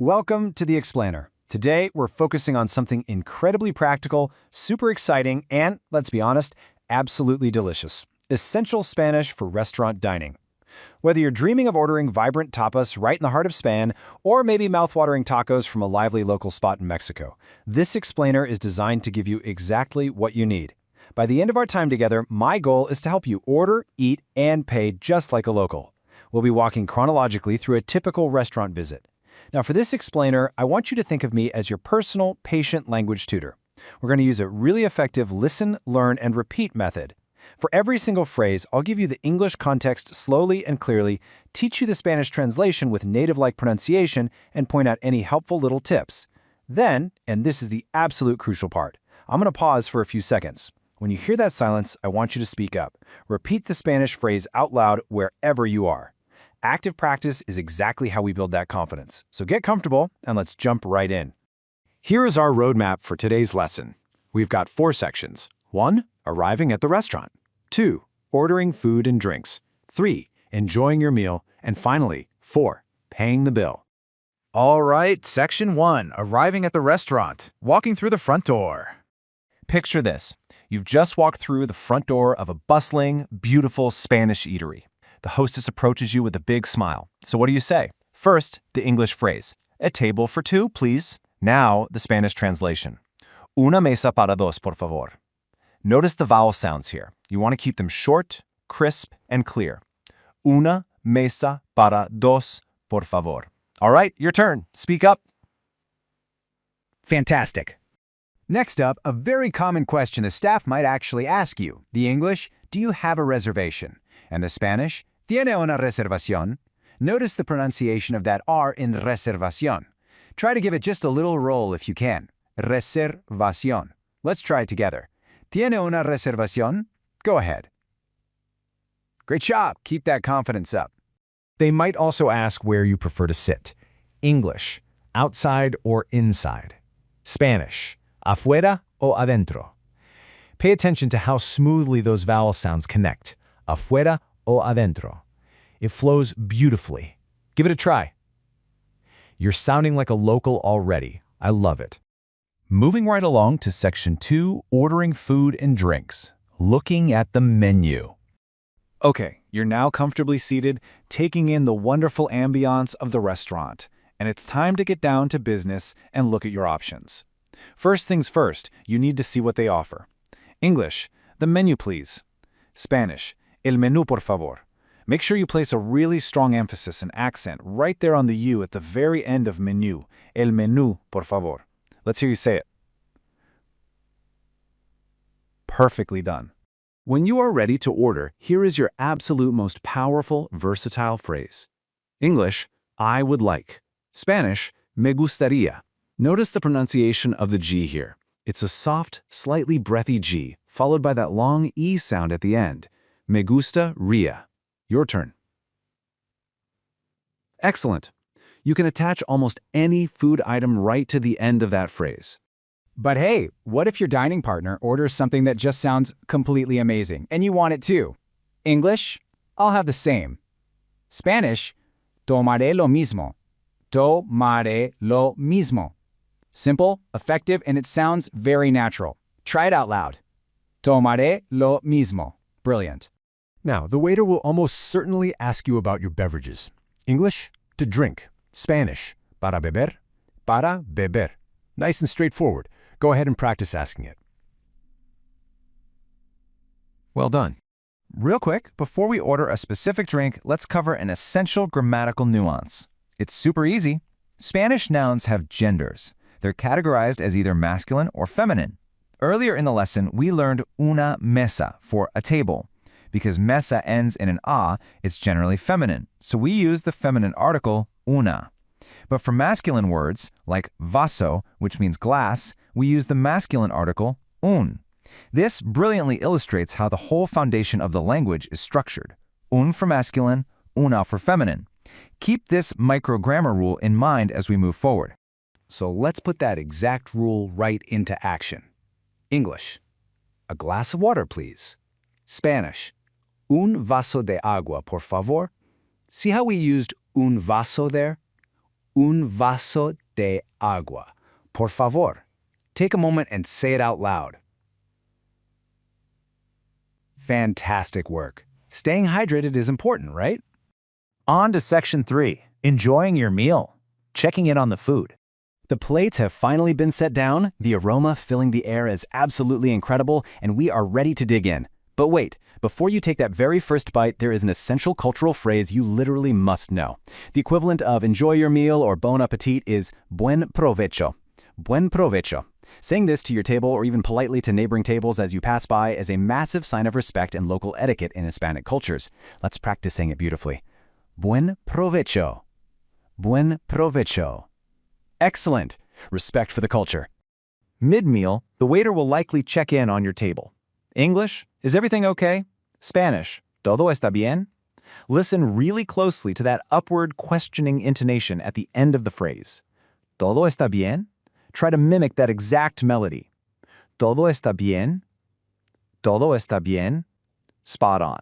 Welcome to The Explainer. Today, we're focusing on something incredibly practical, super exciting, and, let's be honest, absolutely delicious. Essential Spanish for restaurant dining. Whether you're dreaming of ordering vibrant tapas right in the heart of Spain, or maybe mouthwatering tacos from a lively local spot in Mexico, this explainer is designed to give you exactly what you need. By the end of our time together, my goal is to help you order, eat, and pay just like a local. We'll be walking chronologically through a typical restaurant visit. Now, for this explainer, I want you to think of me as your personal, patient language tutor. We're going to use a really effective listen, learn, and repeat method. For every single phrase, I'll give you the English context slowly and clearly, teach you the Spanish translation with native-like pronunciation, and point out any helpful little tips. Then, and this is the absolute crucial part, I'm going to pause for a few seconds. When you hear that silence, I want you to speak up. Repeat the Spanish phrase out loud wherever you are. Active practice is exactly how we build that confidence. So get comfortable and let's jump right in. Here is our roadmap for today's lesson. We've got 4 sections. 1. Arriving at the restaurant. 2. Ordering food and drinks. 3. Enjoying your meal. And finally, 4. Paying the bill. All right, Section 1, arriving at the restaurant, walking through the front door. Picture this. You've just walked through the front door of a bustling, beautiful Spanish eatery. The hostess approaches you with a big smile. So what do you say? First, the English phrase. A table for 2, please. Now, the Spanish translation. Una mesa para dos, por favor. Notice the vowel sounds here. You want to keep them short, crisp, and clear. Una mesa para dos, por favor. All right, your turn. Speak up. Fantastic. Next up, a very common question the staff might actually ask you. The English, do you have a reservation? And the Spanish, ¿tiene una reservación? Notice the pronunciation of that R in reservación. Try to give it just a little roll if you can. Reservación. Let's try it together. ¿Tiene una reservación? Go ahead. Great job. Keep that confidence up. They might also ask where you prefer to sit. English, outside or inside. Spanish, afuera o adentro. Pay attention to how smoothly those vowel sounds connect. Afuera o adentro. It flows beautifully. Give it a try. You're sounding like a local already. I love it. Moving right along to Section 2, ordering food and drinks. Looking at the menu. Okay, you're now comfortably seated, taking in the wonderful ambiance of the restaurant. And it's time to get down to business and look at your options. First things first, you need to see what they offer. English, the menu please. Spanish, el menú por favor. Make sure you place a really strong emphasis and accent right there on the U at the very end of menu. El menú por favor. Let's hear you say it. Perfectly done. When you are ready to order, here is your absolute most powerful, versatile phrase. English, I would like. Spanish, me gustaría. Notice the pronunciation of the G here. It's a soft, slightly breathy G, followed by that long E sound at the end. Me gustaría. Your turn. Excellent. You can attach almost any food item right to the end of that phrase. But hey, what if your dining partner orders something that just sounds completely amazing and you want it too? English, I'll have the same. Spanish, tomaré lo mismo. Tomaré lo mismo. Simple, effective, and it sounds very natural. Try it out loud. Tomaré lo mismo. Brilliant. Now, the waiter will almost certainly ask you about your beverages. English, to drink. Spanish, para beber. Para beber. Nice and straightforward. Go ahead and practice asking it. Well done. Real quick, before we order a specific drink, let's cover an essential grammatical nuance. It's super easy. Spanish nouns have genders. They're categorized as either masculine or feminine. Earlier in the lesson, we learned una mesa for a table. Because mesa ends in an a, it's generally feminine, so we use the feminine article una. But for masculine words, like vaso, which means glass, we use the masculine article un. This brilliantly illustrates how the whole foundation of the language is structured. Un for masculine, una for feminine. Keep this micro-grammar rule in mind as we move forward. So let's put that exact rule right into action. English, a glass of water, please. Spanish, un vaso de agua, por favor. See how we used un vaso there? Un vaso de agua. Por favor. Take a moment and say it out loud. Fantastic work. Staying hydrated is important, right? On to section 3, enjoying your meal. Checking in on the food. The plates have finally been set down, the aroma filling the air is absolutely incredible, and we are ready to dig in. But wait, before you take that very first bite, there is an essential cultural phrase you literally must know. The equivalent of enjoy your meal or bon appetit is buen provecho. Buen provecho. Saying this to your table or even politely to neighboring tables as you pass by is a massive sign of respect and local etiquette in Hispanic cultures. Let's practice saying it beautifully. Buen provecho. Buen provecho. Excellent. Respect for the culture. Mid-meal, the waiter will likely check in on your table. English, is everything okay? Spanish, todo está bien? Listen really closely to that upward questioning intonation at the end of the phrase. Todo está bien? Try to mimic that exact melody. Todo está bien? Todo está bien? Spot on.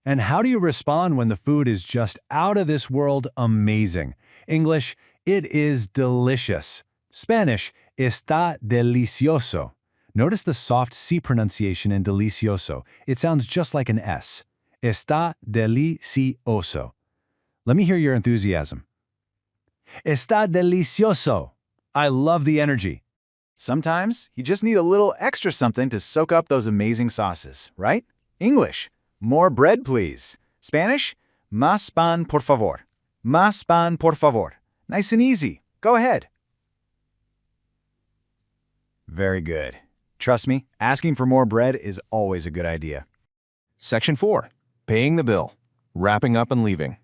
And how do you respond when the food is just out of this world amazing? English, it is delicious. Spanish, está delicioso. Notice the soft C pronunciation in delicioso. It sounds just like an S. Está delicioso. Let me hear your enthusiasm. Está delicioso. I love the energy. Sometimes you just need a little extra something to soak up those amazing sauces, right? English, more bread please. Spanish, más pan por favor. Más pan por favor. Nice and easy. Go ahead. Very good. Trust me, asking for more bread is always a good idea. Section 4. Paying the bill. Wrapping up and leaving.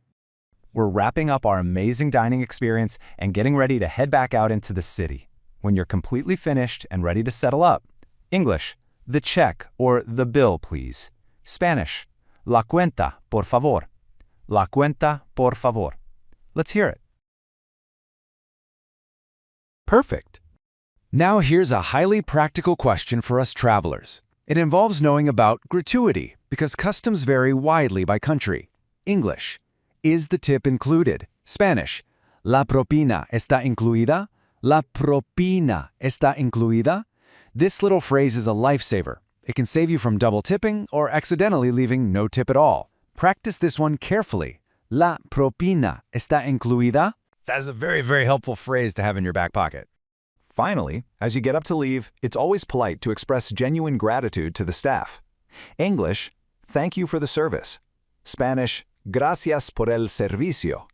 We're wrapping up our amazing dining experience and getting ready to head back out into the city. When you're completely finished and ready to settle up. English, the check or the bill, please. Spanish, la cuenta, por favor. La cuenta, por favor. Let's hear it. Perfect. Now here's a highly practical question for us travelers. It involves knowing about gratuity because customs vary widely by country. English, is the tip included? Spanish, la propina está incluida? La propina está incluida? This little phrase is a lifesaver. It can save you from double tipping or accidentally leaving no tip at all. Practice this one carefully. La propina está incluida? That is a very, very helpful phrase to have in your back pocket. Finally, as you get up to leave, it's always polite to express genuine gratitude to the staff. English, thank you for the service. Spanish, gracias por el servicio.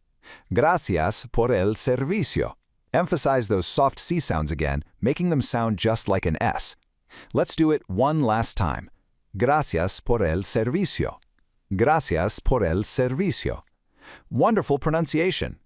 Gracias por el servicio. Emphasize those soft C sounds again, making them sound just like an S. Let's do it one last time. Gracias por el servicio. Gracias por el servicio. Wonderful pronunciation.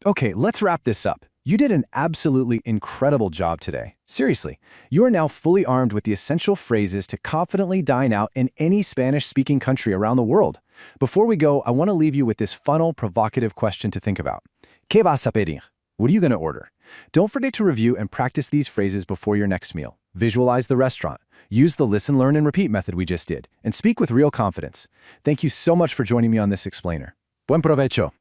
Okay, let's wrap this up. You did an absolutely incredible job today. Seriously, you are now fully armed with the essential phrases to confidently dine out in any Spanish-speaking country around the world. Before we go, I want to leave you with this funnel, provocative question to think about. ¿Qué vas a pedir? What are you going to order? Don't forget to review and practice these phrases before your next meal. Visualize the restaurant. Use the listen, learn, and repeat method we just did, and speak with real confidence. Thank you so much for joining me on this explainer. Buen provecho!